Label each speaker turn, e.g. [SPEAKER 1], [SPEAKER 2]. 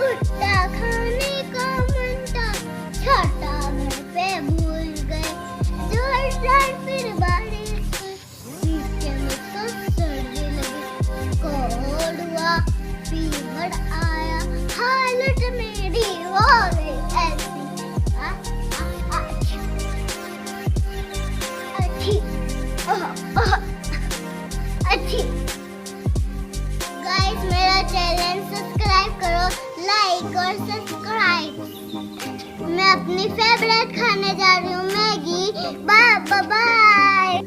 [SPEAKER 1] भुट्टा खाने का मन था, छाता घर पे भूल गए, जोरदार फिर बारिश हुई, नीचे में तो सर्दी लगी, कोल्ड हुआ, फीवर आया, हालत मेरी हो गई ऐसी। अच्छी गाइस, मेरा चैनल सब्सक्राइब करो, लाइक और सब्सक्राइब। मैं अपनी फेवरेट खाने जा रही हूँ, मैगी। Bye bye.